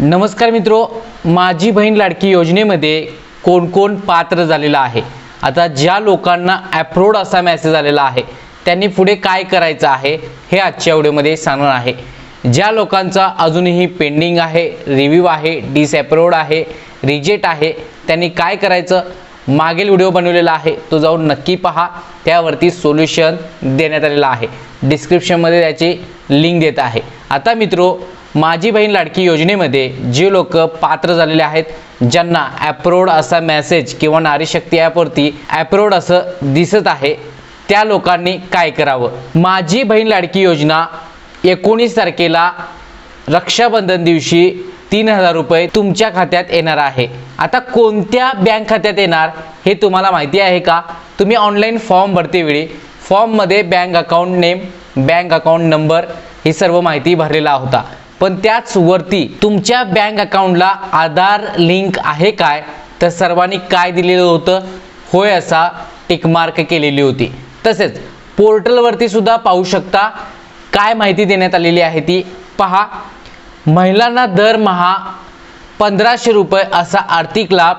नमस्कार मित्रो, माझी बहीण लाडकी योजनेमध्ये कोण कोण पात्र झालेला आहे। आता ज्या लोकांना अप्रूव्ड असा मेसेज आलेला आहे त्यांनी पुढे काय करायचं आहे हे आजच्या व्हिडिओमध्ये सांगणार आहे। ज्या लोकांचा अजूनही पेंडिंग आहे, रिव्ह्यू आहे, डिसअप्रूव्ड आहे, रिजेक्ट आहे, त्यांनी काय करायचं मागील व्हिडिओ बनवलेला आहे तो जाऊन नक्की पहा। त्यावरती सोल्युशन देण्यात आलेला आहे, डिस्क्रिप्शन मध्ये त्याची लिंक देत आहे। आता मित्रो, माझी बहीण लाडकी योजनेमध्ये जे लोक पात्र झालेले आहेत, ज्यांना अप्रूव्ड असा मेसेज किंवा नारी शक्ती ॲप वरती अप्रूव्ड असं दिसत आहे, त्या लोकांनी काय करावं। माझी बहीण लाडकी योजना 19 तारखेला रक्षाबंधन दिवशी 3000 रुपये तुमच्या खात्यात येणार आहे। आता कोणत्या बँक खात्यात येणार हे तुम्हाला माहिती आहे का? तुम्ही ऑनलाईन फॉर्म भरते वेळी फॉर्ममध्ये bank account name, bank account number ही सर्व माहिती भरलेला होता, पण त्याच वरती तुमच्या बँक अकाउंटला आधार लिंक आहे काय तर सर्वांनी काय दिलेलं होतं, होय असा टिक मार्क केलेली होती। तसेच पोर्टल वरती सुद्धा पाहू शकता काय माहिती देण्यात आलेली आहे ती पहा। महिलांना दरमहा 1500 रुपये असा आर्थिक लाभ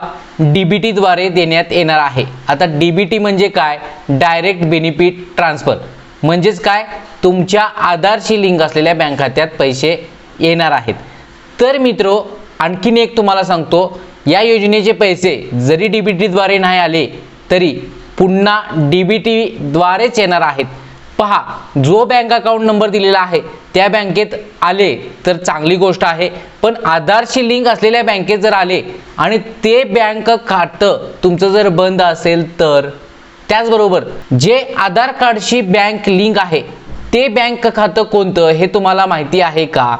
डीबीटी द्वारे देण्यात येणार आहे। आता डीबीटी म्हणजे काय? डायरेक्ट बेनिफिट ट्रान्सफर म्हणजेच काय, तुमच्या आधारशी लिंक असलेल्या बँक खात्यात पैसे येणार आहेत। तर मित्रो, आणखीन एक तुम्हाला सांगतो, या योजनेचे पैसे जरी डीबीटी द्वारे नाही आले तरी पुन्हा डीबीटी द्वारेच येणार आहेत। पहा, जो बँक अकाउंट नंबर दिलेला आहे त्या बँकेत आले तर चांगली गोष्ट आहे, पण आधारशी लिंक असलेल्या बँकेत जर आले आणि ते बँक खातं तुमचं जर बंद असेल तर, त्याचबरोबर जे आधार कार्डशी बँक लिंक आहे ते बँक खातं कोणतं हे तुम्हाला माहिती आहे का?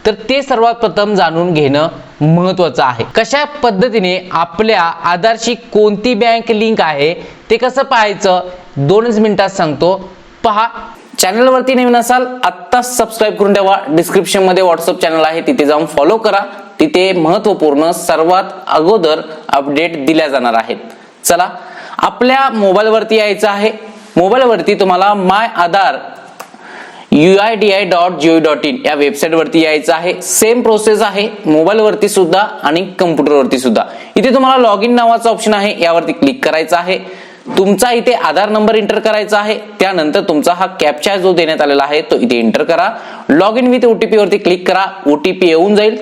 तर ते सर्वात प्रथम जाणून घेणं महत्त्वाचं आहे। कशा पद्धतीने आपल्या आधारशी कोणती बँक लिंक आहे ते कसं पाहायचं 2 मिनिटात सांगतो, पहा। चॅनल वरती नवीन असाल आत्ता सबस्क्राइब करून ठेवा। डिस्क्रिप्शन मध्ये व्हॉट्सअप चॅनल आहे, तिथे जाऊन फॉलो करा, तिथे महत्त्वपूर्ण सर्वात अगोदर अपडेट दिल्या जाणार आहेत। चला, आपल्या मोबाईल वरती यायचं आहे। मोबाईल वरती तुम्हाला माय आधार UIDI.gov.in या वेबसाईट वरती यायचं आहे। सेम प्रोसेस आहे मोबाईल वरती सुद्धा आणि कम्प्युटर वरती सुद्धा। इथे तुम्हाला लॉग इन नावाचा ऑप्शन आहे, यावरती क्लिक करायचं आहे। तुमचा इथे आधार नंबर एंटर करायचा आहे, त्यानंतर तुमचा हा कॅप्चा जो देण्यात आलेला आहे तो इथे एंटर करा। लॉग इन विथ ओटीपी वरती क्लिक करा, ओटीपी येऊन जाईल,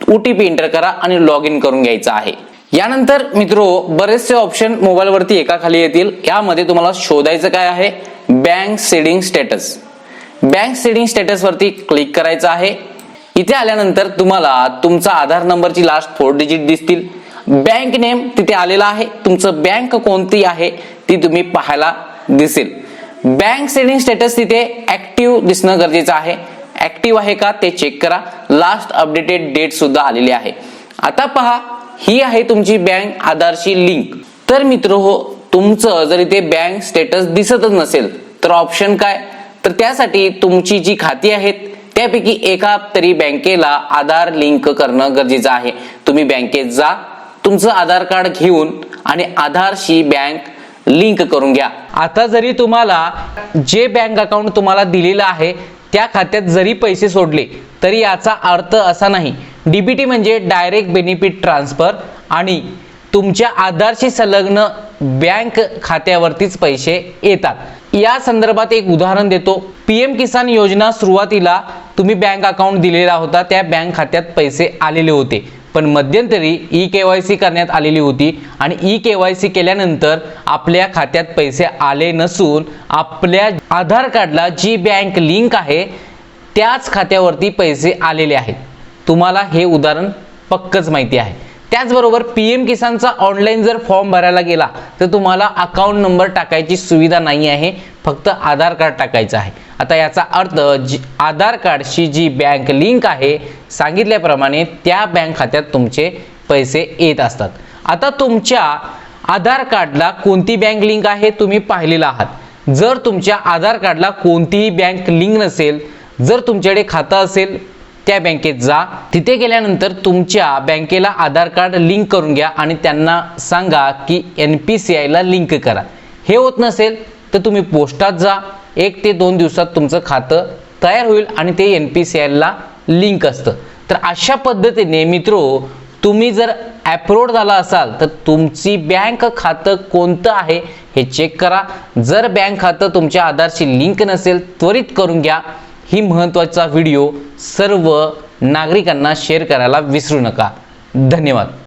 ओटीपी एंटर करा आणि लॉग इन करून घ्यायचं आहे। यानंतर मित्रो, बरेचसे ऑप्शन मोबाईल वरती एका खाली येतील। यामध्ये तुम्हाला शोधायचं काय आहे, बँक सेडिंग स्टेटस। बँक सेडिंग स्टेटस वरती क्लिक करायचं आहे। इथे आल्यानंतर तुम्हाला तुमचा आधार नंबरची लास्ट 4 डिजिट दिसतील। बँक नेम तिथे आलेला आहे, तुमचं बँक कोणती आहे ती तुम्ही पाहायला दिसेल। बँक सेडिंग स्टेटस तिथे ऍक्टिव्ह दिसणं गरजेचं आहे, ऍक्टिव्ह आहे का ते चेक करा। लास्ट अपडेटेड डेट सुद्धा आलेली आहे। आता पहा, ही आहे तुमची बँक आधारशी लिंक। तर मित्र हो, तुमचं जर इथे बँक स्टेटस दिसतच नसेल तर ऑप्शन काय, तर त्यासाठी तुमची जी खाती आहेत त्यापैकी एका तरी बँकेला आधार लिंक करणं गरजेचं आहे। तुम्ही बँकेत जा, तुमचं आधार कार्ड घेऊन आणि आधारशी बँक लिंक करून घ्या। आता जरी तुम्हाला जे बँक अकाउंट तुम्हाला दिलेलं आहे त्या खात्यात जरी पैसे सोडले तरी याचा अर्थ असा नाही। डीबीटी म्हणजे डायरेक्ट बेनिफिट ट्रान्सफर आणि तुमच्या आधारशी संलग्न बँक खात्यावरतीच पैसे येतात। या संदर्भात एक उदाहरण देतो। पीएम किसान योजना सुरुवातीला तुम्ही बँक अकाउंट दिलेला होता, त्या बँक खात्यात पैसे आलेले होते, पण मध्यंतरी ई-केवायसी करण्यात आलेली होती आणि ई-केवायसी केल्यानंतर आपल्या खात्यात पैसे आले नसून आपल्या आधार कार्डला जी बँक लिंक आहे त्याच खात्यावरती पैसे आलेले आहेत। तुम्हाला हे उदाहरण पक्कच माहिती आहे। त्याचबरोबर पीएम किसानचा ऑनलाईन जर फॉर्म भरायला गेला तर तुम्हाला अकाउंट नंबर टाकायची सुविधा नाही आहे, फक्त आधार कार्ड टाकायचं आहे। आता याचा अर्थ आधार कार्डशी जी बँक लिंक आहे सांगितल्याप्रमाणे त्या बँक खात्यात तुमचे पैसे येत असतात। आता तुमच्या आधार कार्डला कोणती बँक लिंक आहे तुम्ही पाहिलेला आहात। जर तुमच्या आधार कार्डला कोणतीही बँक लिंक नसेल, जर तुमच्याकडे खातं असेल त्या बँकेत जा, तिथे गेल्यानंतर तुमच्या बँकेला आधार कार्ड लिंक करून घ्या आणि त्यांना सांगा की NPCI ला लिंक करा। हे होत नसेल तर तुम्ही पोस्टात जा, 1 ते 2 दिवसात तुमचं खातं तयार होईल आणि ते NPCI ला लिंक असतं। तर अशा पद्धतीने मित्रो तुम्ही जर अप्रूव्ड झाला असाल तर तुमची बँक खातं कोणतं आहे हे चेक करा. जर बँक खातं तुमच्या आधारशी लिंक नसेल त्वरित करून घ्या. ही महत्त्वाचा व्हिडिओ सर्व नागरिकांना शेअर करायला विसरू नका. धन्यवाद.